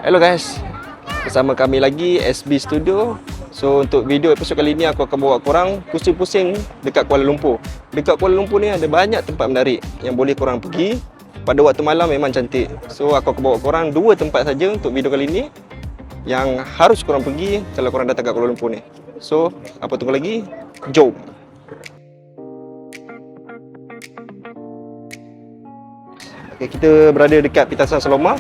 Hello guys, bersama kami lagi SB Studio. So untuk video episod kali ni aku akan bawa korang pusing-pusing dekat Kuala Lumpur. Dekat Kuala Lumpur ni ada banyak tempat menarik yang boleh korang pergi. Pada waktu malam memang cantik. So aku akan bawa korang 2 tempat saja untuk video kali ni yang harus korang pergi kalau korang datang kat Kuala Lumpur ni. So apa tunggu lagi? Jom. Okay, kita berada dekat Pitasan Seloma,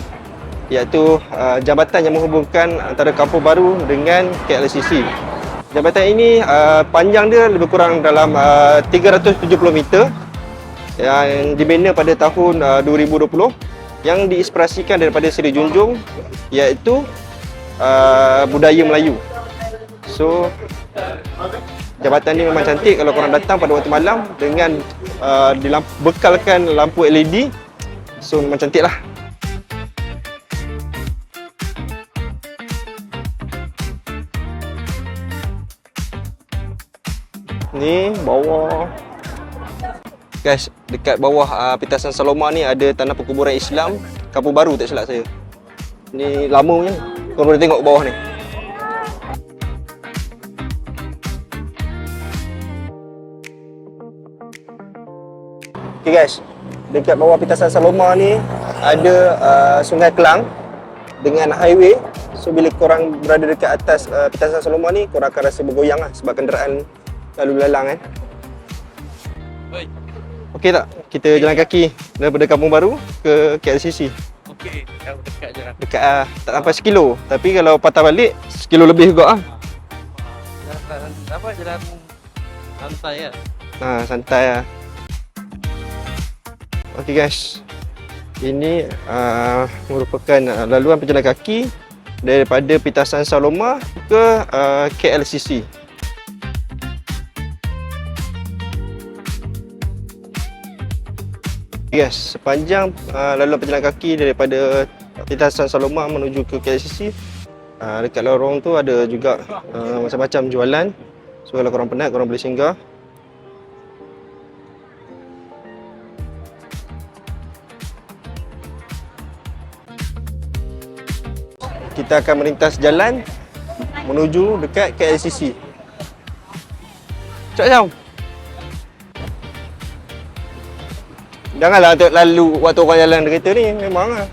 iaitu jambatan yang menghubungkan antara Kampung Baru dengan KLCC. Jambatan ini panjang dia lebih kurang dalam 370 meter yang dibina pada tahun 2020 yang diinspirasikan daripada Seri Junjung, iaitu budaya Melayu. So jambatan ni memang cantik kalau korang datang pada waktu malam dengan bekalkan lampu LED. So memang cantik lah. Ni bawah. Guys, dekat bawah Pitasan Seloma ni ada tanah perkuburan Islam Kampung Baru tak silap saya. Ni lama punya. Korang boleh tengok bawah ni. Okay guys, dekat bawah Pitasan Seloma ni ada Sungai Kelang dengan highway. So bila korang berada dekat atas Pitasan Seloma ni, korang akan rasa bergoyang lah sebab kenderaan lalu lalang kan. Okey tak? Kita jalan kaki daripada Kampung Baru ke KLCC. Okey, dekat je lah. Dekat tak sampai 1 kilo. Tapi kalau patah balik 1 kilo lebih juga ah. Jalan santai lah. Santai lah. Okey guys, ini merupakan laluan pejalan kaki daripada Pitasan Seloma ke KLCC. Yes, sepanjang laluan pejalan kaki daripada Pitasan Seloma menuju ke KLCC, dekat lorong tu ada juga macam-macam jualan. So kalau korang penat, korang boleh singgah. Kita akan melintas jalan menuju dekat KLCC. Cak Syam, janganlah untuk lalu waktu orang jalan kereta ni, memang lah.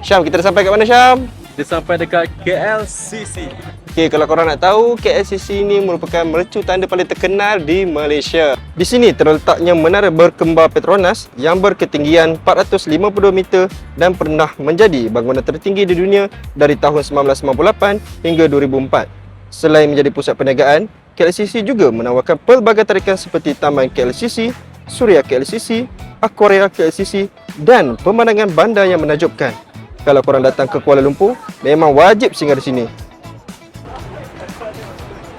Syam, kita dah sampai kat mana Syam? Dia sampai dekat KLCC. Okey, kalau korang nak tahu, KLCC ini merupakan mercu tanda paling terkenal di Malaysia. Di sini terletaknya Menara Berkembar Petronas yang berketinggian 452 meter dan pernah menjadi bangunan tertinggi di dunia dari tahun 1998 hingga 2004. Selain menjadi pusat perniagaan, KLCC juga menawarkan pelbagai tarikan seperti Taman KLCC, Suria KLCC, Aquaria KLCC dan pemandangan bandar yang menakjubkan. Kalau korang datang ke Kuala Lumpur, memang wajib singgah di sini.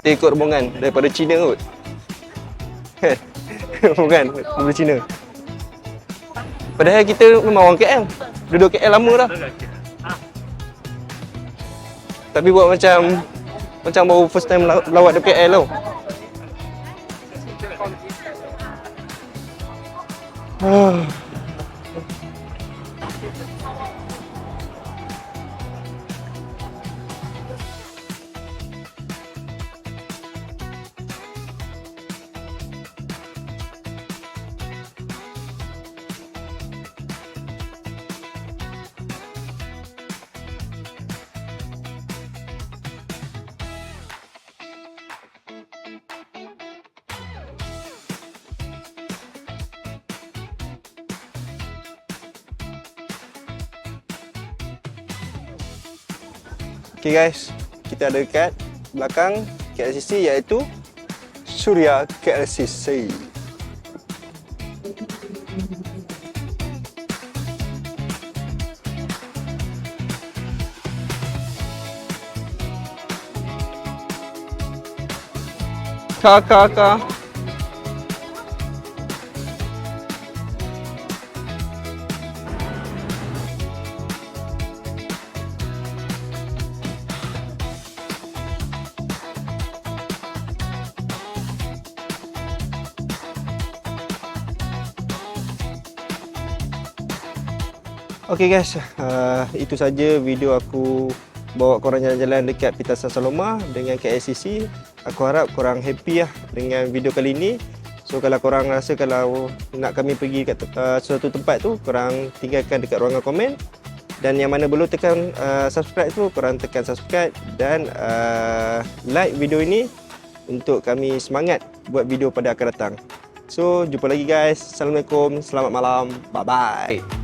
Kita ikut rombongan daripada China kot. Bukan, daripada China. Padahal kita memang orang KL. Duduk KL lama dah. Tapi buat macam baru first time lawat di KL tau. Okay guys, kita ada dekat belakang KLCC iaitu Suria KLCC. Kakak. Okay guys, itu saja video aku bawa korang jalan-jalan dekat Pitasan Saloma dengan KLCC. Aku harap korang happy lah dengan video kali ni. So kalau korang rasa kalau nak kami pergi kat suatu tempat tu, korang tinggalkan dekat ruangan komen. Dan yang mana belum tekan subscribe tu, korang tekan subscribe dan like video ini untuk kami semangat buat video pada akan datang. So jumpa lagi guys. Assalamualaikum, selamat malam, bye bye.